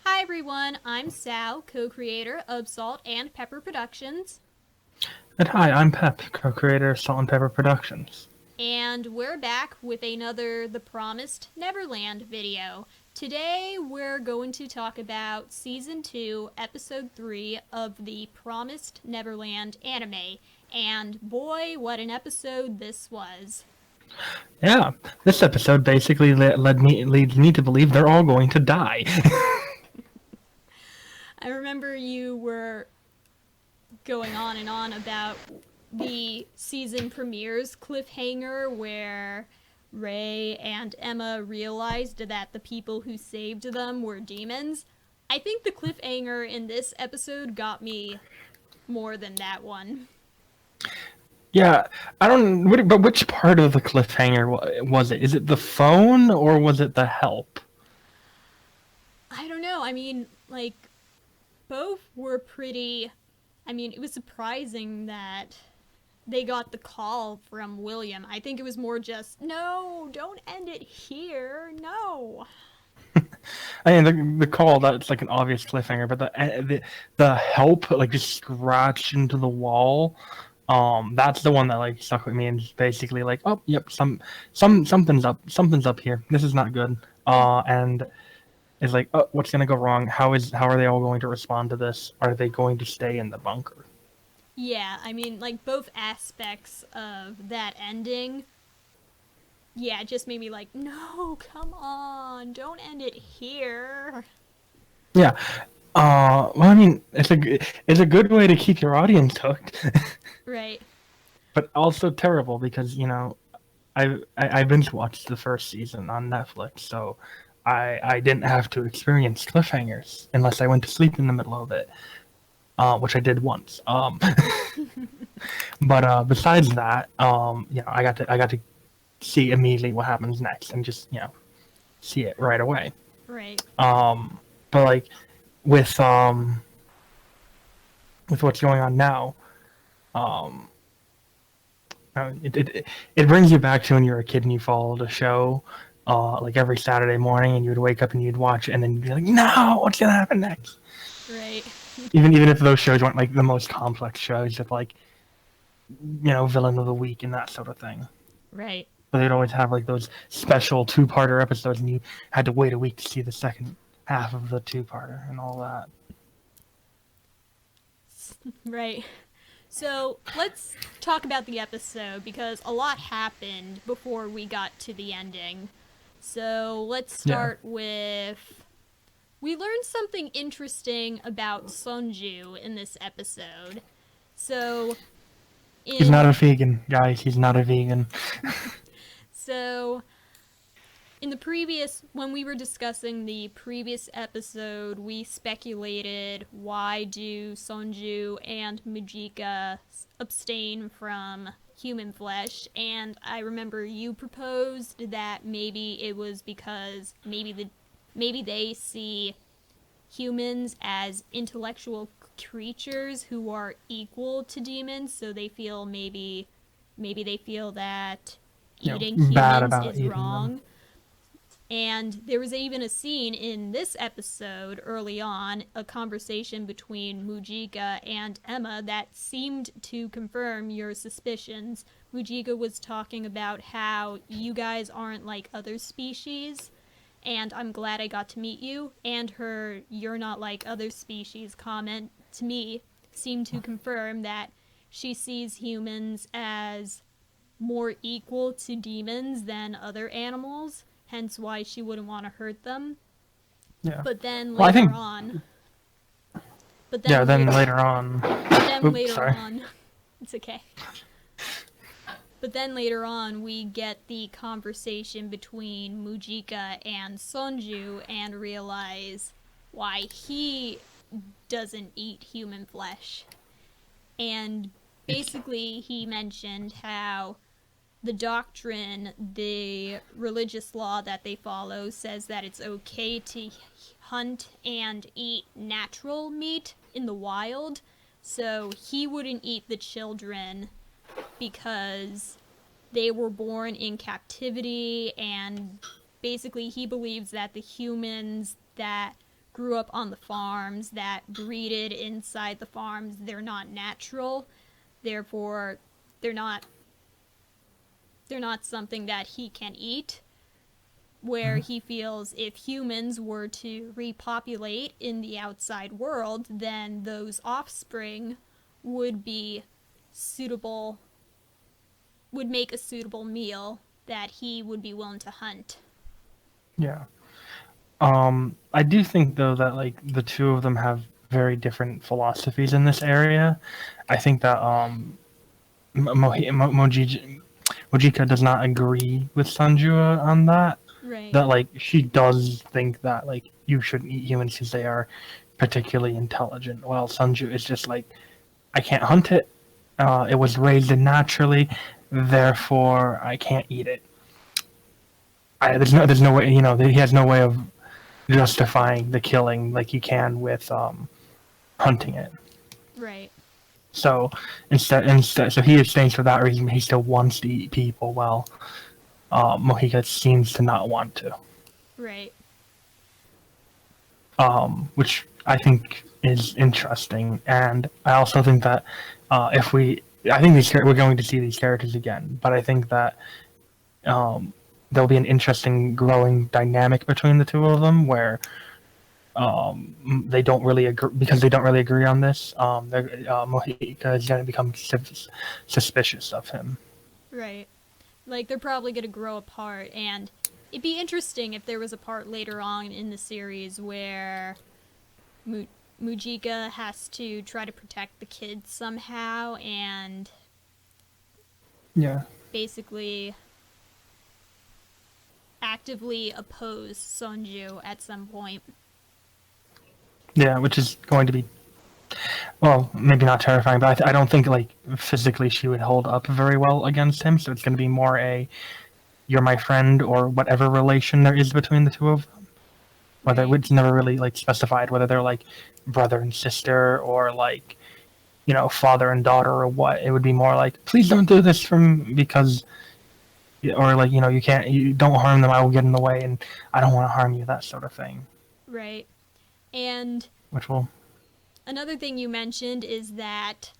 Hi everyone, I'm Sal, co-creator of Salt and Pepper Productions, And hi, I'm Pep, co-creator of Salt and Pepper Productions. and we're back with another The Promised Neverland video. Today we're going to talk about Season 2, Episode 3 of the Promised Neverland anime, and boy, what an episode this was. Yeah, this episode basically leads me to believe they're all going to die. I remember you were going on and on about the season premieres cliffhanger where Ray and Emma realized that the people who saved them were demons. I think the cliffhanger in this episode got me more than that one. Yeah, I don't. But which part of the cliffhanger was it? Is it the phone or was it the help? I don't know. I mean, like, both were pretty. I mean, it was surprising that they got the call from William. I think it was more just, no, don't end it here. No. I mean, the call, that's like an obvious cliffhanger, but the help, like, just scratched into the wall. That's the one that like stuck with me and just basically like, oh, yep, something's up here. This is not good. And is like, oh, what's gonna go wrong? How are they all going to respond to this? Are they going to stay in the bunker? Yeah, I mean, like, both aspects of that ending, yeah, it just made me like, no, come on, don't end it here. Yeah. Well, I mean, it's a good way to keep your audience hooked, Right. but also terrible because I binge watched the first season on Netflix, so I didn't have to experience cliffhangers unless I went to sleep in the middle of it, which I did once. But besides that, I got to see immediately what happens next and just see it right away. Right. But like with um with what's going on now, um, it brings you back to when you were a kid and you followed a show, like every Saturday morning, and you would wake up and you'd watch it, and then you'd be like, no, what's gonna happen next? Right. Even if those shows weren't like the most complex shows, of like villain of the week and that sort of thing. Right. But they'd always have like those special two-parter episodes, and you had to wait a week to see the second half of the two-parter and all that. Right. So let's talk about the episode because a lot happened before we got to the ending. So let's Yeah, start with. We learned something interesting about Sunju in this episode. So, he's not in a vegan, guys. He's not a vegan. So, in the previous, when we were discussing the previous episode, we speculated why do Sonju and Mujika abstain from human flesh, and I remember you proposed that maybe it was because maybe they see humans as intellectual creatures who are equal to demons, so they feel maybe they feel that eating Bad humans about is eating them. wrong. And there was even a scene in this episode early on, a conversation between Mujika and Emma that seemed to confirm your suspicions. Mujika was talking about how you guys aren't like other species, and I'm glad I got to meet you, and her "you're not like other species" comment to me seemed to confirm that she sees humans as more equal to demons than other animals, hence why she wouldn't want to hurt them. Yeah. But then Well, I later think. on, but Yeah. then Then later, later on. but then Oops. later Sorry. on, it's okay. But then later on, we get the conversation between Mujika and Sonju and realize why he doesn't eat human flesh. And basically, he mentioned how the doctrine, the religious law that they follow, says that it's okay to hunt and eat natural meat in the wild. So he wouldn't eat the children because they were born in captivity, and basically he believes that the humans that grew up on the farms, that breeded inside the farms, they're not natural. Therefore, they're not something that he can eat. Where he feels if humans were to repopulate in the outside world, then those offspring would be suitable, would make a suitable meal that he would be willing to hunt. Yeah. I do think though that like the two of them have very different philosophies in this area. I think that Mojika does not agree with Sanjua on that. Right. That like she does think that like you shouldn't eat humans because they are particularly intelligent. While Sanju is just like, I can't hunt it. It was raised naturally, therefore I can't eat it. There's no way, he has no way of justifying the killing like he can with hunting it. Right. So so he abstains for that reason. He still wants to eat people. Well, Mohica seems to not want to. Right. Which I think is interesting, and I also think that I think we're going to see these characters again, but I think that there'll be an interesting growing dynamic between the two of them, where they don't really agree because they don't really agree on this. Mohica is going to become suspicious of him. Right. Like, they're probably going to grow apart, and it'd be interesting if there was a part later on in the series where Mujika has to try to protect the kids somehow and Yeah. basically actively oppose Sonju at some point. Yeah, which is going to be, well, maybe not terrifying, but I don't think like physically she would hold up very well against him. So it's going to be more a "you're my friend" or whatever relation there is between the two of them. Whether Right. it's never really like specified whether they're like brother and sister or like father and daughter or what. It would be more like, please don't do this because, or like you don't harm them. I will get in the way, and I don't want to harm you. That sort of thing. Right. And Which will. another thing you mentioned is that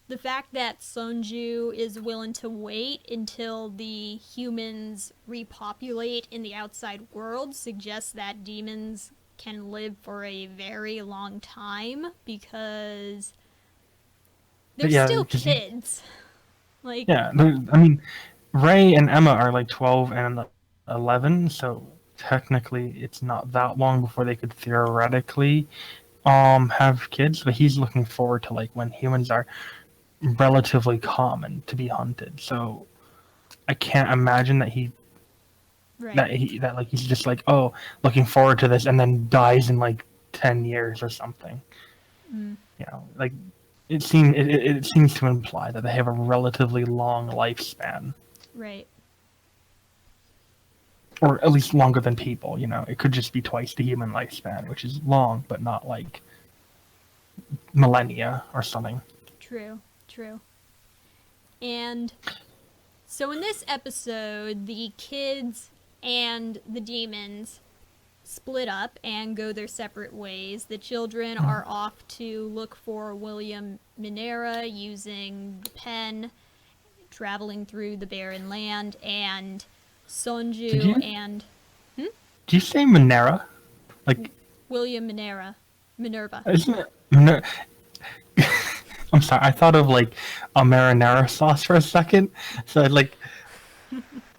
the fact that Sonju is willing to wait until the humans repopulate in the outside world suggests that demons can live for a very long time because they're Yeah, still kids. Like, yeah. I mean, Ray and Emma are like 12 and 11, so technically it's not that long before they could theoretically have kids. But he's looking forward to like when humans are relatively common to be hunted. So I can't imagine right. that like he's just like, oh, looking forward to this, and then dies in like 10 years or something. Mm, Like it seems to imply that they have a relatively long lifespan, right. or at least longer than people. It could just be twice the human lifespan, which is long, but not like millennia or something. True. True. And so in this episode, the kids and the demons split up and go their separate ways. The children are off to look for William Minera using the pen, traveling through the barren land, and Did you Sonju and did you say Monera? Like, William Minerva. isn't it? I'm sorry. I thought of like a marinara sauce for a second. So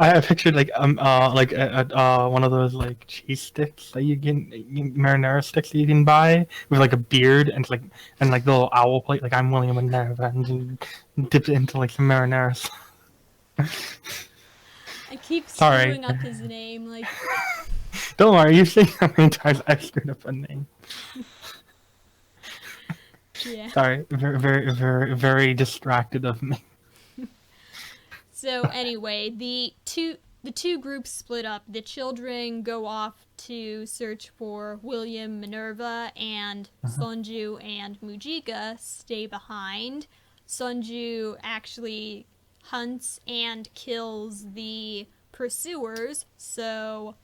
I pictured one of those like cheese sticks that marinara sticks that you can buy with like a beard and like the little owl plate. Like, I'm William Minerva, and dip it into like some marinara sauce. I keep Sorry. screwing up his name. Like, Don't worry. You've seen how many times I screwed up a name. yeah. Sorry. Very, very, very, very distracted of me. So anyway, the two groups split up. The children go off to search for William Minerva, and Sonju and Mujika stay behind. Sonju actually hunts and kills the pursuers, so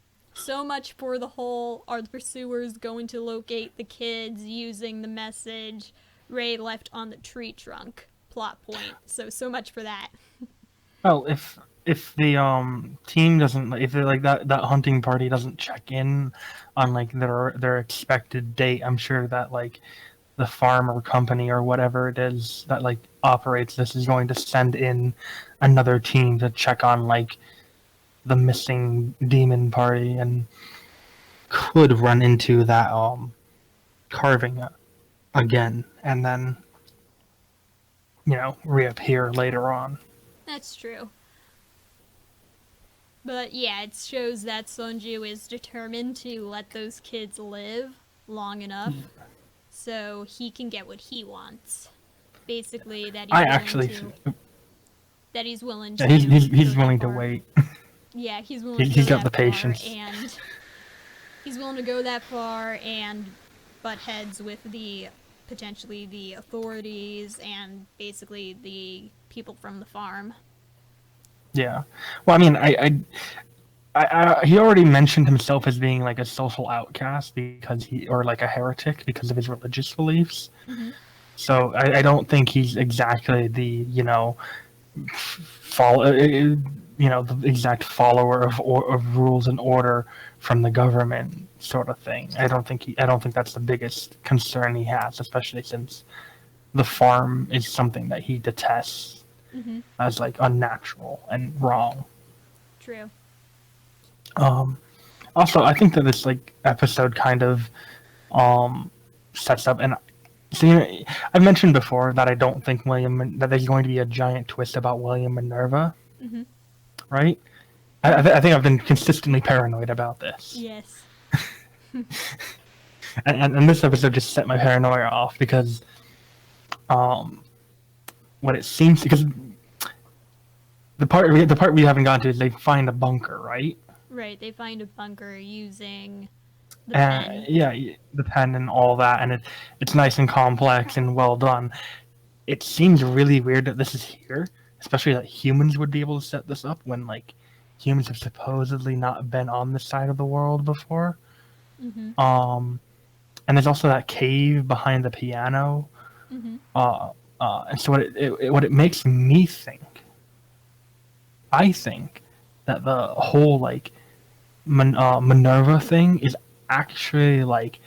So much for the whole are the pursuers going to locate the kids using the message Ray left on the tree trunk plot point. So much for that. Well, if the team doesn't, if they're like that hunting party doesn't check in on like their expected date, I'm sure that like the farm or company or whatever it is that like operates this is going to send in another team to check on like the missing demon party and could run into that carving again and then reappear later on. That's true. But yeah, it shows that Sunju is determined to let those kids live long enough so he can get what he wants. Basically, I actually, that he's willing yeah, to he's go willing that to far. wait. Yeah, he's willing to He's go got the that far, patience. and he's willing to go that far and butt heads with potentially the authorities and basically the people from the farm. Yeah. Well, I mean, he already mentioned himself as being like a social outcast or like a heretic because of his religious beliefs. Mm-hmm. So I don't think he's exactly the follow the exact follower of rules and order from the government sort of thing. I don't think that's the biggest concern he has, especially since the farm is something that he detests Mm-hmm. as like unnatural and wrong. True. Also, I think that this like episode kind of sets up, and so I've mentioned before that I don't think that there's going to be a giant twist about William Minerva, Mm-hmm. right? I think I've been consistently paranoid about this, Yes. and this episode just set my paranoia off because what it seems because the part we haven't gotten to is they find a bunker, right? Right, they find a bunker using the pen. Yeah, the pen and all that, and it's nice and complex and well done. It seems really weird that this is here, especially that humans would be able to set this up when like humans have supposedly not been on this side of the world before. Mm-hmm. And there's also that cave behind the piano. Mm-hmm. And so what it makes me think, I think that the whole like Minerva thing is actually like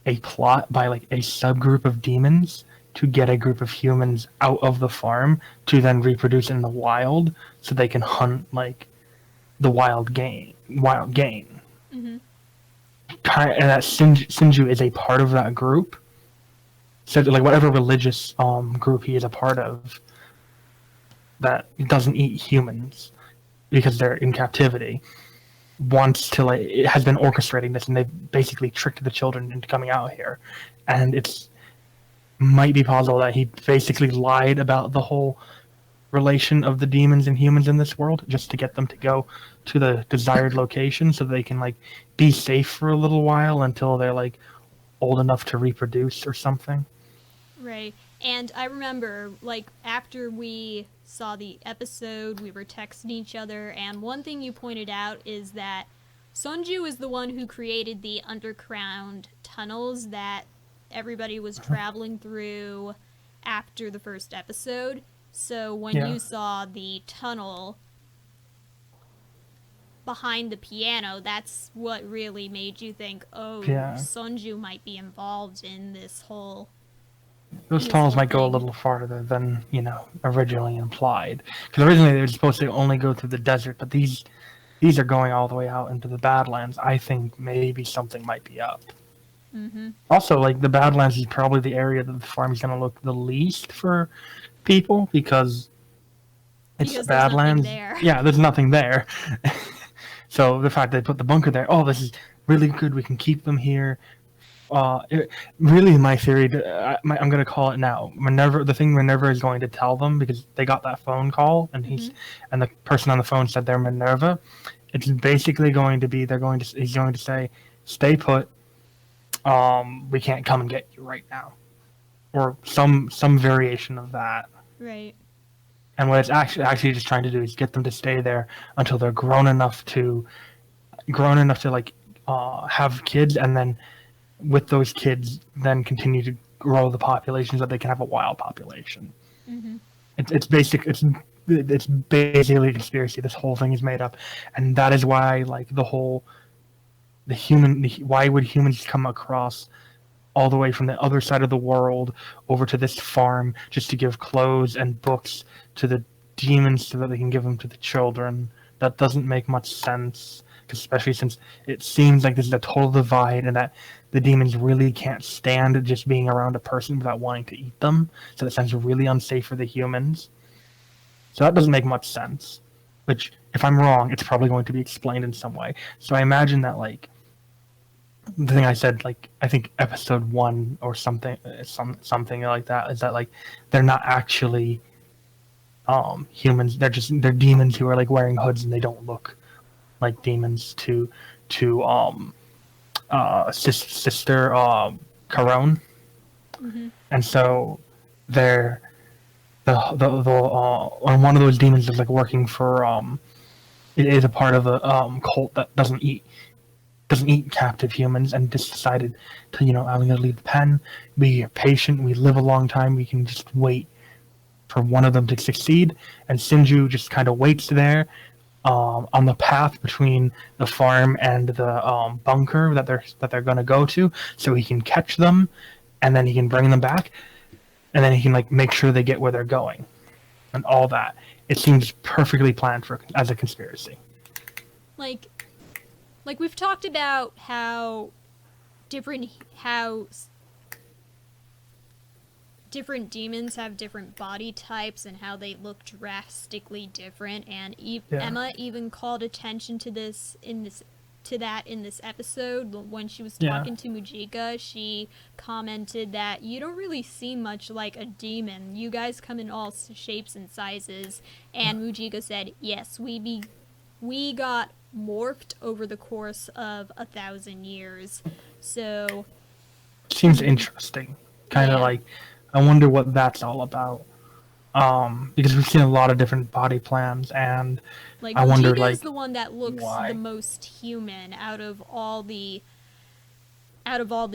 a plot by like a subgroup of demons to get a group of humans out of the farm to then reproduce in the wild so they can hunt like the wild game. Mm-hmm. And that Sinju is a part of that group. So like whatever religious group he is a part of that doesn't eat humans because they're in captivity wants to like it has been orchestrating this and they've basically tricked the children into coming out here, and it's might be possible that he basically lied about the whole relation of the demons and humans in this world just to get them to go to the desired location so they can like be safe for a little while until they're like old enough to reproduce or something. Right. And I remember, like, after we saw the episode, we were texting each other, and one thing you pointed out is that Sunju is the one who created the underground tunnels that everybody was traveling through after the first episode. So when you saw the tunnel behind the piano, that's what really made you think, oh, Sunju might be involved in this whole... Those tunnels might go a little farther than, originally implied. Because originally they were supposed to only go through the desert, but these are going all the way out into the Badlands. I think maybe something might be up. Mm-hmm. Also, like, the Badlands is probably the area that the farm is going to look the least for people because it's Badlands. Yeah, there's nothing there. So the fact they put the bunker there, oh, this is really good. We can keep them here. Really, my theory, I'm going to call it now. The thing Minerva is going to tell them because they got that phone call and and the person on the phone said they're Minerva. It's basically going to be he's going to say, "Stay put. We can't come and get you right now," or some variation of that. Right. And what it's actually just trying to do is get them to stay there until they're grown enough to grown enough to like have kids, and then with those kids, then continue to grow the population so that they can have a wild population. Mm-hmm. It's basic. It's basically a conspiracy. This whole thing is made up, and that is why like why would humans come across all the way from the other side of the world over to this farm just to give clothes and books to the demons so that they can give them to the children? That doesn't make much sense, especially since it seems like this is a total divide and that the demons really can't stand just being around a person without wanting to eat them. So that sounds really unsafe for the humans. So that doesn't make much sense. Which, if I'm wrong, it's probably going to be explained in some way. So I imagine that, like, the thing I said, like, I think episode 1 or something, something like that, is that, like, they're not actually humans. They're demons who are, like, wearing hoods, and they don't look like demons to sister Carone. Mm-hmm. And so they're and one of those demons is like working for it is a part of a cult that doesn't eat captive humans, and just decided to, I'm gonna leave the pen, be patient, we live a long time, we can just wait for one of them to succeed. And Sinju just kind of waits there on the path between the farm and the bunker that they're gonna go to, so he can catch them, and then he can bring them back, and then he can like make sure they get where they're going, and all that. It seems perfectly planned as a conspiracy. Like we've talked about how different demons have different body types and how they look drastically different, and Emma even called attention to this in this episode when she was talking to Mujika. She commented that you don't really seem much like a demon. You guys come in all shapes and sizes. And Mujika said, "Yes, we got morphed over the course of 1,000 years." So seems interesting. Kind of like, I wonder what that's all about. Because we've seen a lot of different body plans, and like I wonder, Mujika like, is the one that looks why? the most human out of all the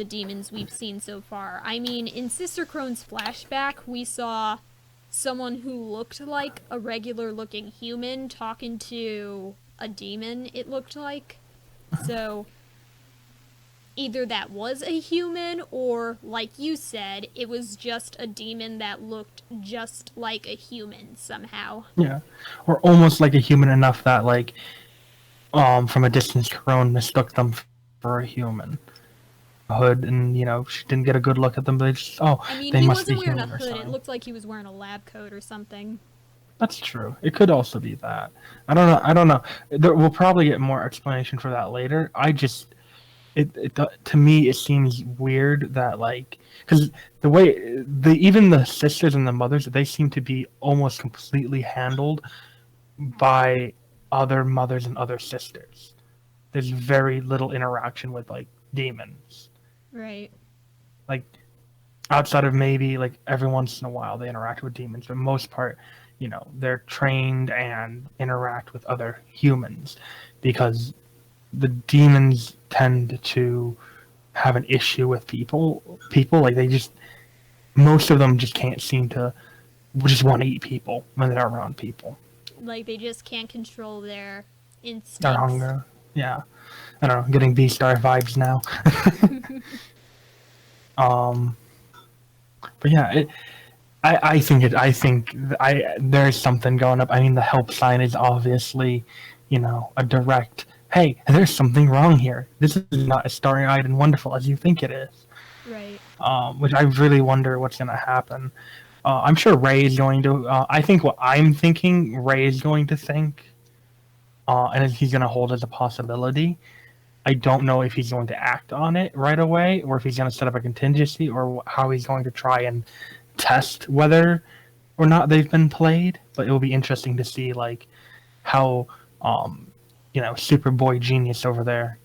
demons we've seen so far. I mean, in Sister Crone's flashback, we saw someone who looked like a regular looking human talking to a demon, it looked like. So either that was a human, or, like you said, it was just a demon that looked just like a human somehow. Yeah. Or almost like a human enough that, like, from a distance, Corone mistook them for a human. A hood, and, she didn't get a good look at them, but they just, I mean, they he must be wasn't wearing a human or hood. It something. looked like he was wearing a lab coat or something. That's true. It could also be that. I don't know. We'll probably get more explanation for that later. To me it seems weird that, like, because the way even the sisters and the mothers, they seem to be almost completely handled by other mothers and other sisters. There's very little interaction with, like, demons. Right. Like, outside of maybe like every once in a while they interact with demons, but most part, they're trained and interact with other humans, because the demons tend to have an issue with people. Like, most of them just can't seem to just want to eat people when they're around people. Like, they just can't control their instincts. Their hunger. Yeah. I don't know, getting B-Star vibes now. But yeah, I think there's something going up. I mean, the help sign is obviously, a direct, hey, there's something wrong here. This is not as starry-eyed and wonderful as you think it is. Right. Which I really wonder what's going to happen. I'm sure Ray is going to. I think what I'm thinking Ray is going to think, and he's going to hold as a possibility. I don't know if he's going to act on it right away, or if he's going to set up a contingency, or how he's going to try and test whether or not they've been played. But it will be interesting to see, like, how Superboy Genius over there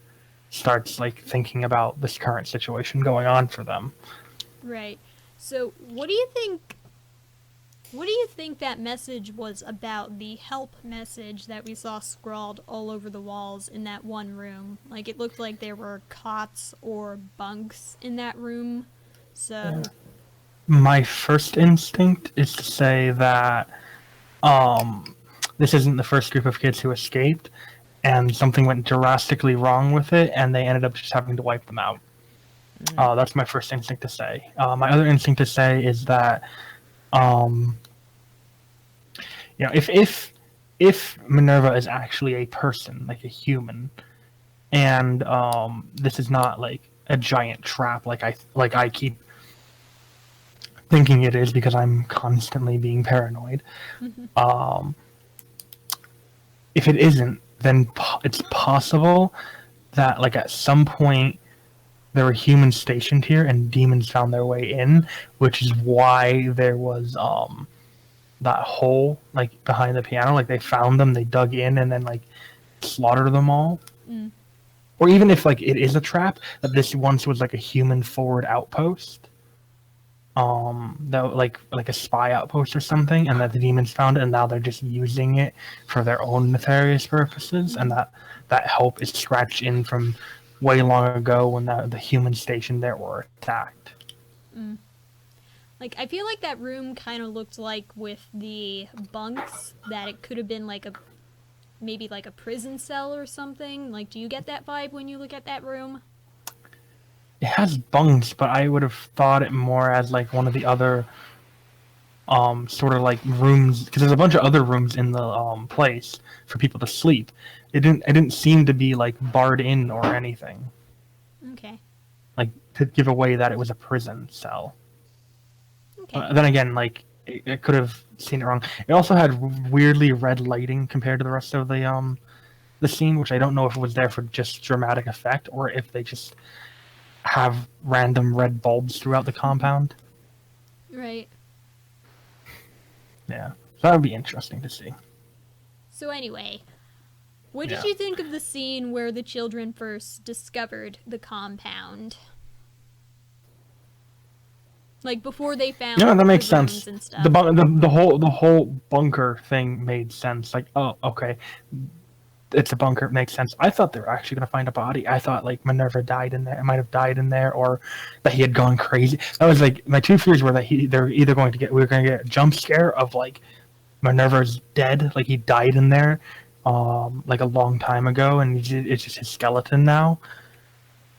starts, like, thinking about this current situation going on for them. Right. So what do you think What do you think that message was about, the help message that we saw scrawled all over the walls in that one room? Like, it looked like there were cots or bunks in that room. So, My first instinct is to say that um, this isn't the first group of kids who escaped, and something went drastically wrong with it, and they ended up just having to wipe them out. That's my first instinct to say. My other instinct to say is that, um, if Minerva is actually a person, like a human, and this is not like a giant trap, like I keep thinking it is because I'm constantly being paranoid. Um, if it isn't, then it's possible that like at some point there were humans stationed here and demons found their way in, which is why there was that hole like behind the piano. Like they found them, they dug in, and then like slaughtered them all. mm, Or even if like it is a trap, that this once was like a human forward outpost. That like a spy outpost or something, and that the demons found it, and now they're just using it for their own nefarious purposes, and that help is scratched in from way long ago when the human station there were attacked. mm. Like, I feel like that room kind of looked like, with the bunks, that it could have been like maybe like a prison cell or something. Like, do you get that vibe when you look at that room? It has bunks, but I would have thought it more as like one of the other sort of like rooms, because there's a bunch of other rooms in the place for people to sleep. It didn't seem to be like barred in or anything, Okay. like to give away that it was a prison cell. Okay. Then again, like it could have seen it wrong. It also had weirdly red lighting compared to the rest of the scene, which I don't know if it was there for just dramatic effect or if they just have random red bulbs throughout the compound. Right. Yeah, so that would be interesting to see. So anyway, what did Yeah. you think of the scene where the children first discovered the compound? Like, before they found Yeah, that makes the rooms sense. and stuff. The whole bunker thing made sense. Like, oh, okay, it's a bunker. It makes sense. I thought they were actually gonna find a body. I thought like Minerva died in there. It might have died in there, or that he had gone crazy. That was like my two fears were that they're either going to get we were going to get a jump scare of like Minerva's dead, like he died in there, like a long time ago, and it's just his skeleton now,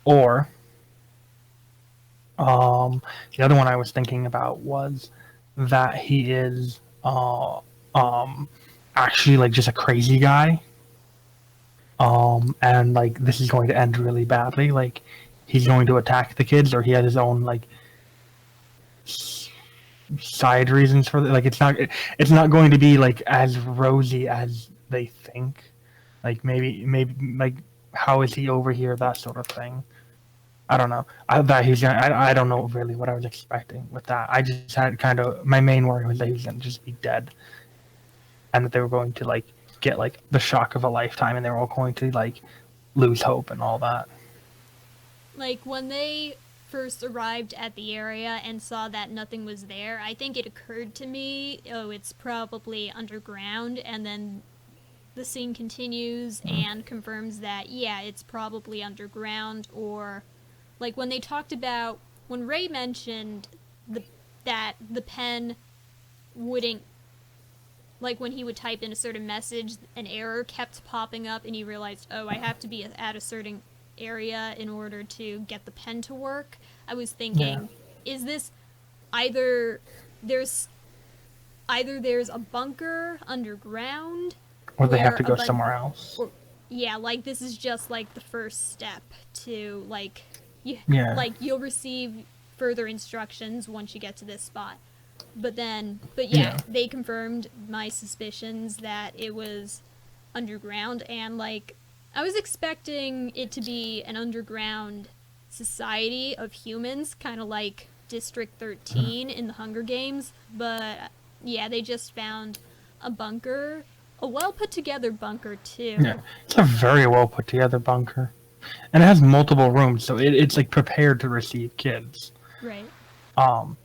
or the other one I was thinking about was that he is actually like just a crazy guy. And like this is going to end really badly. Like he's going to attack the kids, or he has his own like side reasons for like it's not going to be like as rosy as they think. Like maybe like how is he over here, that sort of thing. I don't know. I thought he was gonna. I don't know really what I was expecting with that. I just had kind of my main worry was that he was gonna just be dead, and that they were going to like get like the shock of a lifetime, and they were all going to like lose hope and all that. Like, when they first arrived at the area and saw that nothing was there, I think it occurred to me, oh, it's probably underground, and then the scene continues and confirms that, yeah, it's probably underground. Or like when they talked about, when Ray mentioned that the pen wouldn't, like when he would type in a certain message, an error kept popping up, and he realized, oh, I have to be at a certain area in order to get the pen to work. I was thinking, is this either there's a bunker underground, Or they have where to go somewhere else. or, yeah, like this is just like the first step to like Yeah. like you'll receive further instructions once you get to this spot. But yeah, they confirmed my suspicions that it was underground, and like I was expecting it to be an underground society of humans, kind of like District 13 in the Hunger Games, but yeah, they just found a bunker, a well put together bunker too. Yeah, it's a very well put together bunker, and it has multiple rooms, so it's like prepared to receive kids. Right. Um,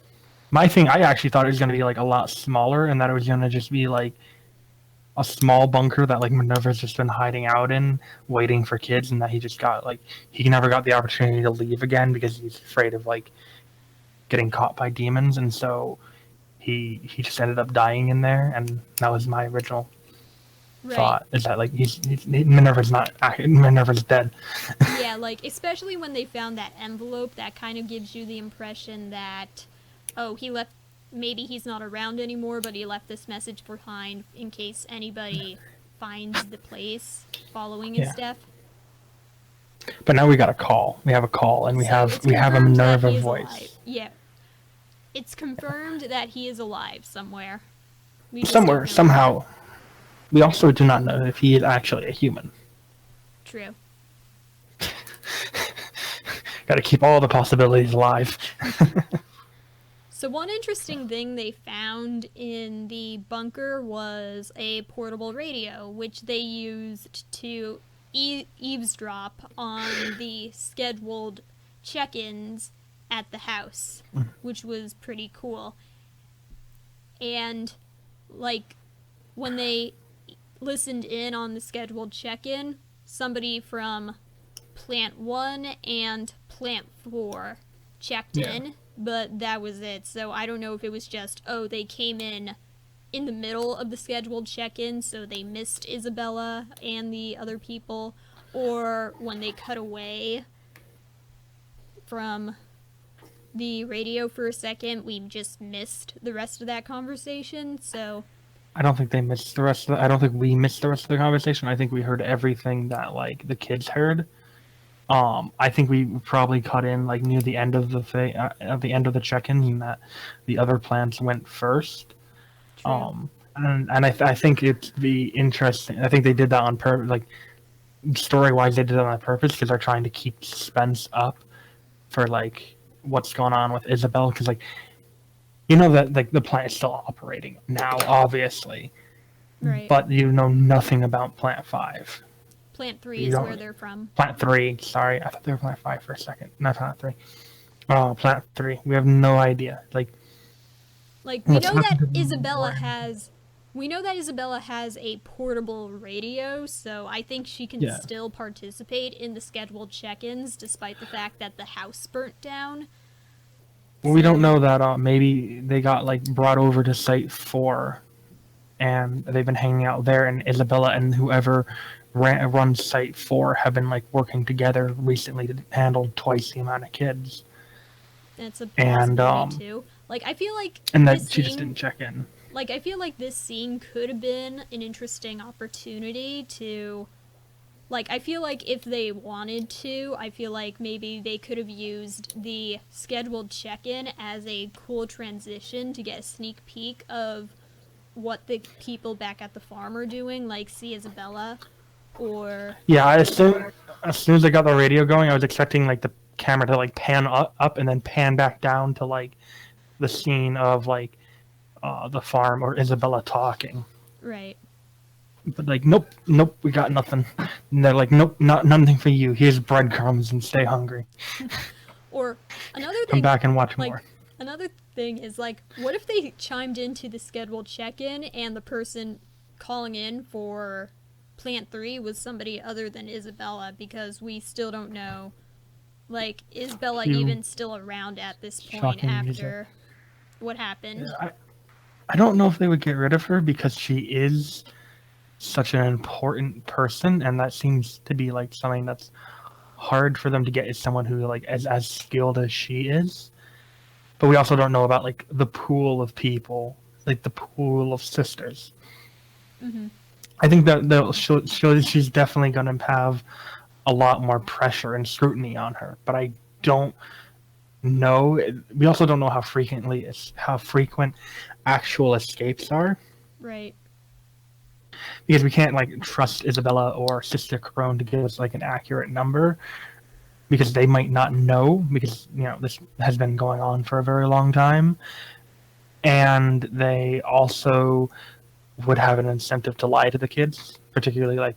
My thing, I actually thought it was going to be like a lot smaller, and that it was going to just be like a small bunker that like Minerva's just been hiding out in, waiting for kids, and that he just got like he never got the opportunity to leave again because he's afraid of like getting caught by demons, and so he just ended up dying in there, and that was my original Right. thought, is that like Minerva's dead. Yeah, like especially when they found that envelope, that kind of gives you the impression that, oh, he left. Maybe he's not around anymore, but he left this message behind in case anybody finds the place following his Yeah. death. But now we got a call. We have a call, and we So it's have a confirmed that Minerva he is alive. voice. Yeah, it's confirmed that he is alive somewhere. We just Somewhere, don't know somehow. We also do not know if he is actually a human. where. True. Got to keep all the possibilities alive. So one interesting thing they found in the bunker was a portable radio, which they used to eavesdrop on the scheduled check-ins at the house, which was pretty cool. And like when they listened in on the scheduled check-in, somebody from Plant 1 and Plant 4 checked in, but that was it. So I don't know if it was just, oh, they came in the middle of the scheduled check-in, so they missed Isabella and the other people, or when they cut away from the radio for a second, we just missed the rest of that conversation. So I don't think they missed the rest of I don't think we missed the rest of the conversation. I think we heard everything that like the kids heard. I think we probably cut in like near the end of the end of the check-in, and that the other plans went first. true. I think it'd be interesting. I think they did that on purpose, like story-wise, they did that on purpose because they're trying to keep suspense up for like what's going on with Isabel, because like you know that like the plant is still operating now, obviously, Right. but you know nothing about Plant 5. Plant 3 You is don't- where they're from. Plant 3, sorry, I thought they were Plant 5 for a second. No, Plant 3. Oh, Plant 3. We have no idea. Like We what's know that happened to Isabella Lauren? has a portable radio, so I think she can Yeah. still participate in the scheduled check-ins despite the fact that the house burnt down. Well, we don't know that maybe they got like brought over to Site 4, and they've been hanging out there, and Isabella and whoever runs Site 4 have been like working together recently to handle twice the amount of kids. That's a And, possibility too. I feel like And that this she just scene, didn't check in. I feel like this scene could have been an interesting opportunity to I feel like if they wanted to, I feel like maybe they could have used the scheduled check-in as a cool transition to get a sneak peek of what the people back at the farm are doing, like see Isabella or Yeah, as soon as I got the radio going, I was expecting like the camera to like pan up and then pan back down to like the scene of like the farm or Isabella talking. right. But like, nope, we got nothing. And they're like, nope, nothing for you. Here's breadcrumbs and stay hungry. Or another Come thing back and watch like more. another thing is what if they chimed into the scheduled check-in and the person calling in for Plant 3 was somebody other than Isabella, because we still don't know is Bella Cue even still around at this point shocking after what happened? I don't know if they would get rid of her because she is such an important person, and that seems to be like something that's hard for them to get, is someone who like as skilled as she is. But we also don't know about like the pool of people, like the pool of sisters. Mm-hmm. I think that she's definitely going to have a lot more pressure and scrutiny on her. But I don't know. We also don't know how frequent actual escapes are, Right. because we can't like trust Isabella or Sister Crone to give us like an accurate number, because they might not know, because this has been going on for a very long time, and they also would have an incentive to lie to the kids, particularly like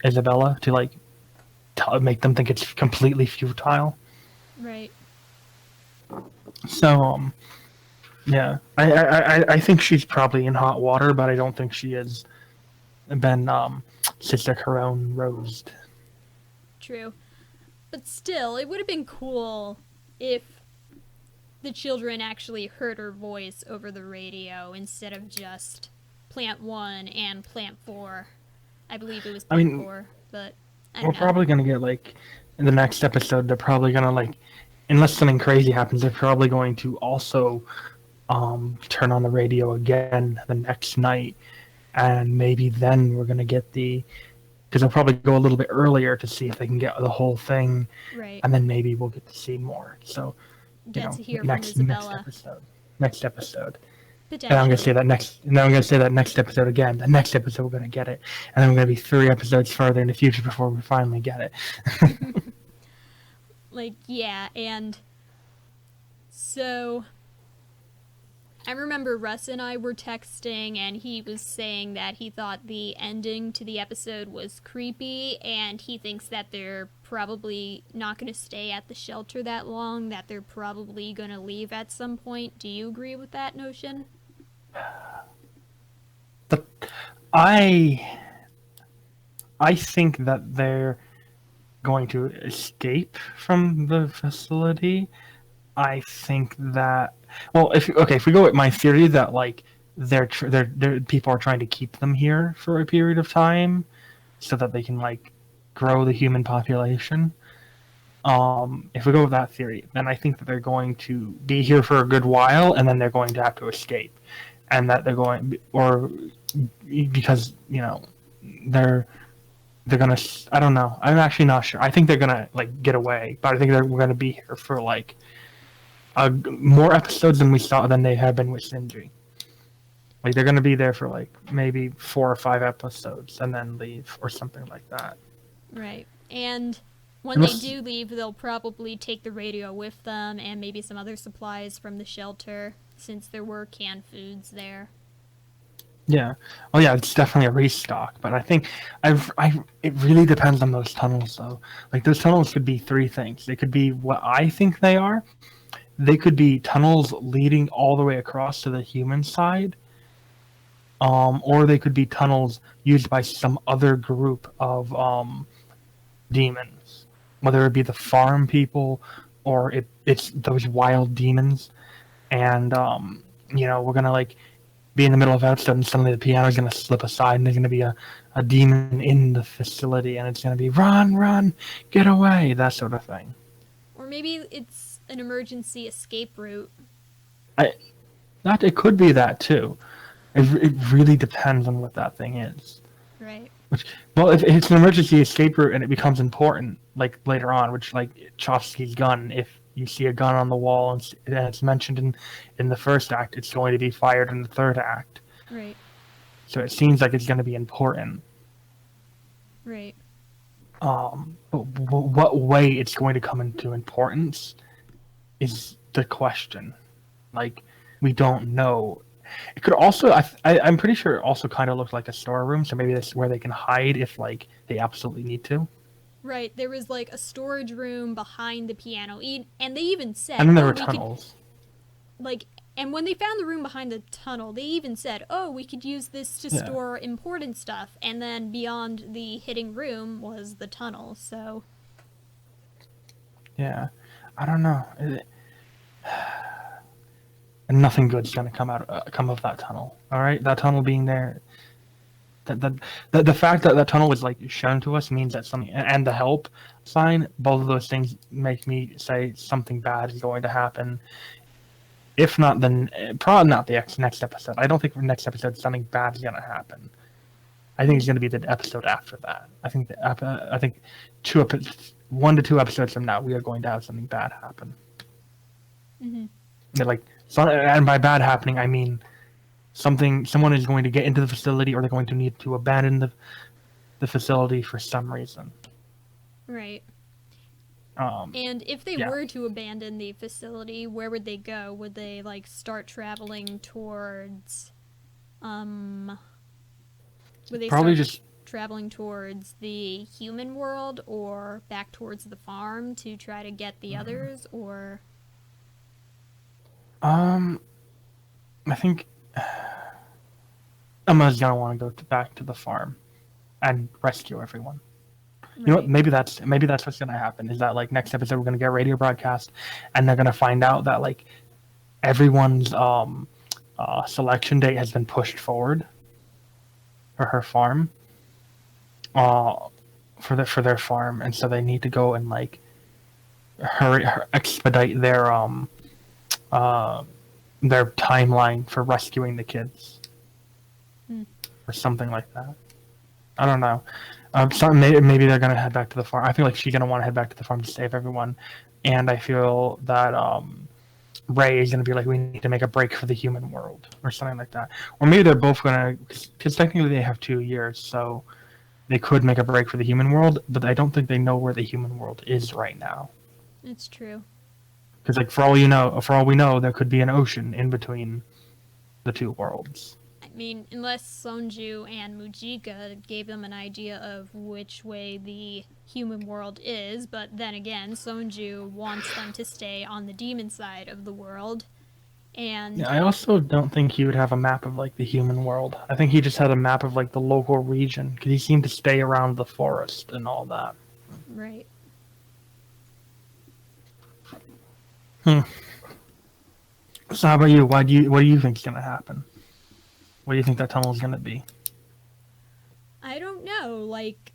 Isabella, to like make them think it's completely futile. Right. So yeah, I think she's probably in hot water, but I don't think she has been Sister Corone rosed. True. But still, it would have been cool if the children actually heard her voice over the radio instead of just Plant 1 and Plant 4. I believe it was I Plant mean, 4, but I we're don't know. probably gonna get like in the next episode. They're probably gonna like, unless something crazy happens, they're probably going to also turn on the radio again the next night, and maybe then we're gonna get the because they'll probably go a little bit earlier to see if they can get the whole thing, Right. and then maybe we'll get to see more. So, Get to hear from next Isabella. episode, next episode. And I'm gonna say Potentially. that next, and then I'm gonna say that next episode again. The next episode we're gonna get it, and then we're gonna be 3 episodes further in the future before we finally get it. Like, yeah, and so I remember Russ and I were texting, and he was saying that he thought the ending to the episode was creepy, and he thinks that they're probably not going to stay at the shelter that long, that they're probably going to leave at some point. Do you agree with that notion? But I I think that they're going to escape from the facility. I think that if we go with my theory that like they're people are trying to keep them here for a period of time so that they can like grow the human population. If we go with that theory, then I think that they're going to be here for a good while, and then they're going to have to escape, and that they're going or because they're they're gonna. I don't know. I'm actually not sure. I think they're gonna like get away, but I think they're gonna be here for like more episodes than they have been with Sindri. Like they're gonna be there for like maybe 4 or 5 episodes and then leave or something like that. Right. And when they Unless, do leave, they'll probably take the radio with them and maybe some other supplies from the shelter, since there were canned foods there. yeah. Oh yeah, it's definitely a restock. But I think it really depends on those tunnels though. Like those tunnels could be three things. They could be what I think they are. They could be tunnels leading all the way across to the human side, or they could be tunnels used by some other group of demons, whether it be the farm people or it's those wild demons. And we're gonna like be in the middle of an episode, and suddenly the piano's gonna slip aside, and there's gonna be a demon in the facility, and it's gonna be run, run, get away, that sort of thing. Or maybe it's an emergency escape route. I Not it could be that too. It really depends on what that thing is. Right. Which, well, if it's an emergency escape route and it becomes important, like later on, which like Chomsky's gun, if you see a gun on the wall and it's mentioned in the first act, it's going to be fired in the third act. Right. So it seems like it's going to be important. Right. But what way it's going to come into importance is the question. Like, we don't know. It could also, I'm pretty sure it also kind of looked like a storeroom, so maybe that's where they can hide if, like, they absolutely need to. Right. There was like a storage room behind the piano, and they even said, And then there "Oh, were we could tunnels. like." And when they found the room behind the tunnel, they even said, "Oh, we could use this to Yeah. store important stuff." And then beyond the hitting room was the tunnel. So Yeah. I don't know. And nothing good's gonna come of that tunnel. All right, that tunnel being there. The fact that that tunnel was like shown to us means that something and the help sign, both of those things make me say something bad is going to happen. If not, then probably not the next episode. I don't think for next episode something bad is gonna happen. I think it's gonna be the episode after that. I think 1 to 2 episodes from now we are going to have something bad happen. mm-hmm. Like, and by bad happening, I mean someone is going to get into the facility, or they're going to need to abandon the facility for some reason. Right. Um, And if they yeah, were to abandon the facility, where would they go? Would they like start traveling towards would they probably start just traveling towards the human world or back towards the farm to try to get the others, or Um, I think Emma's gonna want to go back to the farm and rescue everyone. You know what? Right. Maybe that's what's gonna happen. Is that like next episode we're gonna get a radio broadcast, and they're gonna find out that like everyone's selection date has been pushed forward for her farm, uh, for their farm, and so they need to go and like expedite uh their timeline for rescuing the kids Hmm. or something like that. I don't know. Maybe they're gonna head back to the farm. I feel like she's gonna want to head back to the farm to save everyone, and I feel that Ray is gonna be like, we need to make a break for the human world or something like that. Or maybe they're both gonna, because technically they have 2 years, so they could make a break for the human world, but I don't think they know where the human world is right now. It's true. Because like for all we know, there could be an ocean in between the two worlds. I mean, unless Sonju and Mujika gave them an idea of which way the human world is, but then again, Sonju wants them to stay on the demon side of the world. And Yeah, I also don't think he would have a map of like the human world. I think he just had a map of like the local region because he seemed to stay around the forest and all that. right. Hmm. So how about you? What do you think's gonna happen? What do you think that tunnel is gonna be? I don't know, like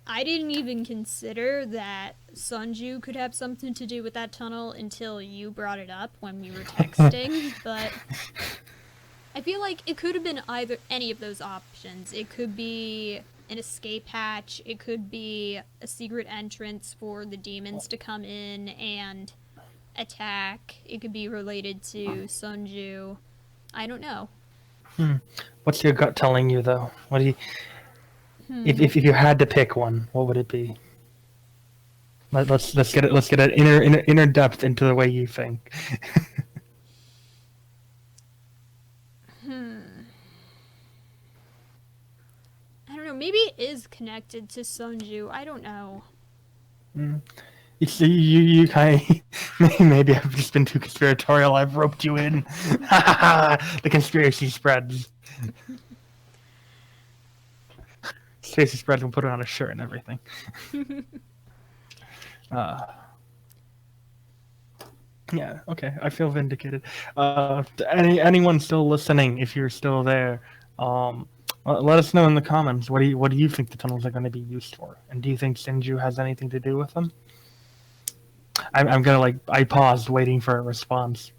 I didn't even consider that Sonju could have something to do with that tunnel until you brought it up when we were texting, but I feel like it could have been either any of those options. It could be an escape hatch, it could be a secret entrance for the demons to come in and attack. It could be related to Sonju. I don't know. What's your gut telling you though? What do you if you had to pick one, what would it be? Let's get an inner depth into the way you think. I don't know. Maybe it is connected to Sonju. I don't know. You see, you kind of, maybe I've just been too conspiratorial. I've roped you in. The conspiracy spreads. Conspiracy spreads. We'll put it on a shirt and everything. Yeah. Okay. I feel vindicated. Anyone still listening? If you're still there, let us know in the comments. What do you think the tunnels are going to be used for? And do you think Sinju has anything to do with them? I'm gonna I paused waiting for a response.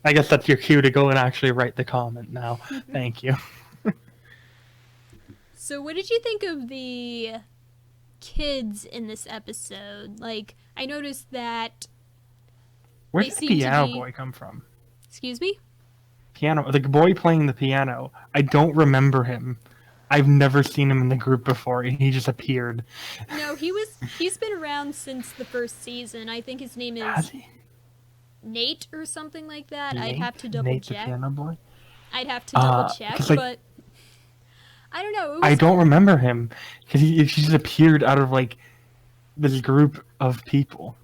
I guess that's your cue to go and actually write the comment now. Thank you. So, what did you think of the kids in this episode? Like, I noticed that. Where they did the seem to piano be- boy come from? Excuse me? Piano, the boy playing the piano. I don't remember him. I've never seen him in the group before, and he just appeared. No, he's been around since the first season. I think his name Has is he? Nate or something like that. I'd Nate? have to double Nate the check. piano boy? I'd have to double check, 'cause, like, but I don't know. It was, I don't remember him because he just appeared out of this group of people.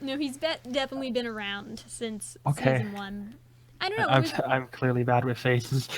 No, he's definitely been around since Okay. season 1. I don't know. It was, I'm clearly bad with faces.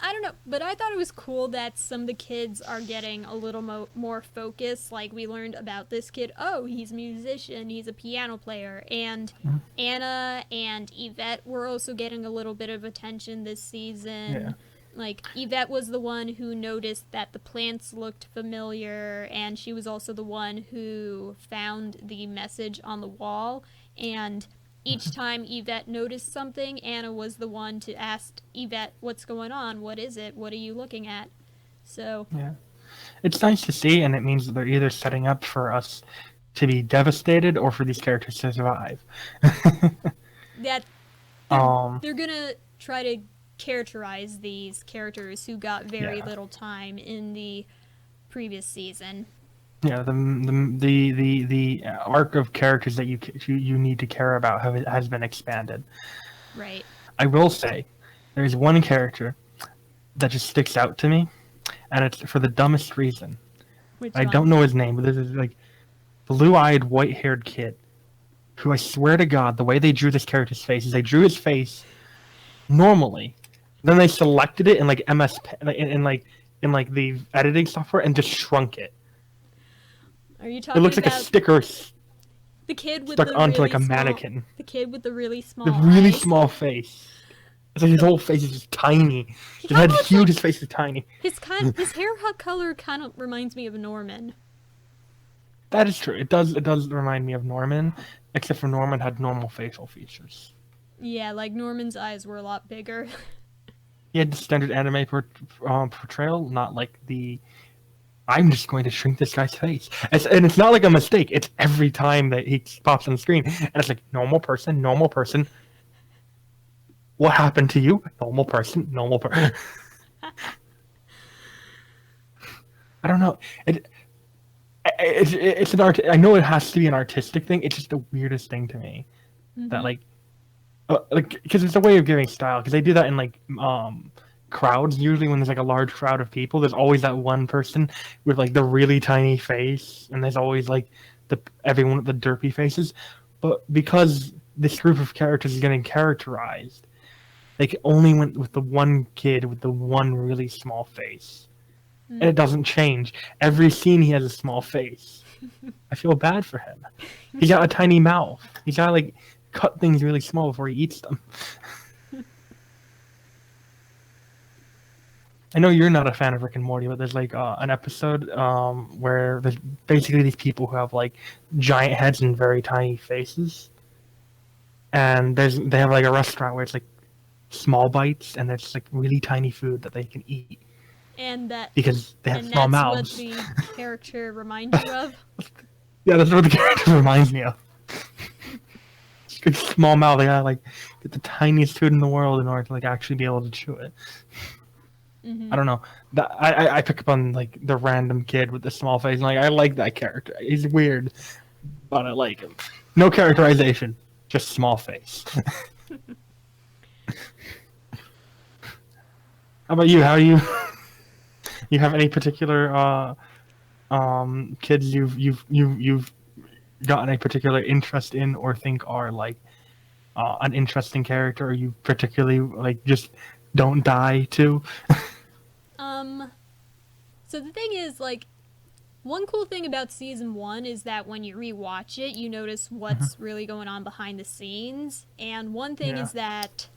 I don't know, but I thought it was cool that some of the kids are getting a little more focus. Like, we learned about this kid. Oh, he's a musician. He's a piano player. And Anna and Yvette were also getting a little bit of attention this season. Yeah. Like, Yvette was the one who noticed that the plants looked familiar, and she was also the one who found the message on the wall. And each time Yvette noticed something, Anna was the one to ask Yvette, what's going on? What is it? What are you looking at? So, Yeah. It's nice to see, and it means that they're either setting up for us to be devastated or for these characters to survive. that they're gonna try to characterize these characters who got very little time in the previous season. Yeah, the arc of characters that you need to care about has been expanded. Right. I will say, there's one character that just sticks out to me, and it's for the dumbest reason. Which I one? don't know his name, but this is blue-eyed, white-haired kid who I swear to God, the way they drew this character's face is they drew his face normally, then they selected it in like in like the editing software and just shrunk it. Are you It talking looks like a about sticker the kid with stuck the onto like really a small, mannequin. the kid with the really The small really eyes? small face. It's like his whole face is just tiny. He His kind of head's looks huge. like His face is tiny. his hair color kind of reminds me of Norman. That is true. It does. It does remind me of Norman, except for Norman had normal facial features. Yeah, like Norman's eyes were a lot bigger. He had the standard anime portrayal, not like the I'm just going to shrink this guy's face. And it's not like a mistake. It's every time that he pops on the screen. And it's like, normal person, normal person. What happened to you? Normal person, normal person. I don't know. It's an art. I know it has to be an artistic thing. It's just the weirdest thing to me. That, like, because it's a way of giving style. Because they do that in, like, crowds. Usually when there's like a large crowd of people, there's always that one person with like the really tiny face, and there's always like everyone with the derpy faces. But because this group of characters is getting characterized, they only went with the one kid with the one really small face, and it doesn't change. Every scene he has a small face. I feel bad for him. He got a tiny mouth. He gotta like cut things really small before he eats them. I know you're not a fan of Rick and Morty, but there's like an episode where there's basically these people who have like giant heads and very tiny faces, and they have like a restaurant where it's like small bites and it's like really tiny food that they can eat And that because they have and small that's mouths. what the character reminds you of. Yeah, that's what the character reminds me of. Good small mouth. They gotta like get the tiniest food in the world in order to like actually be able to chew it. I don't know. I pick up on like the random kid with the small face, and like I like that character. He's weird, but I like him. No characterization, just small face. How about you? How do you you have any particular kids you've gotten a particular interest in or think are like an interesting character, or you particularly like just don't die to? So the thing is, like, one cool thing about season 1 is that when you rewatch it, you notice what's really going on behind the scenes. And one thing Yeah. is that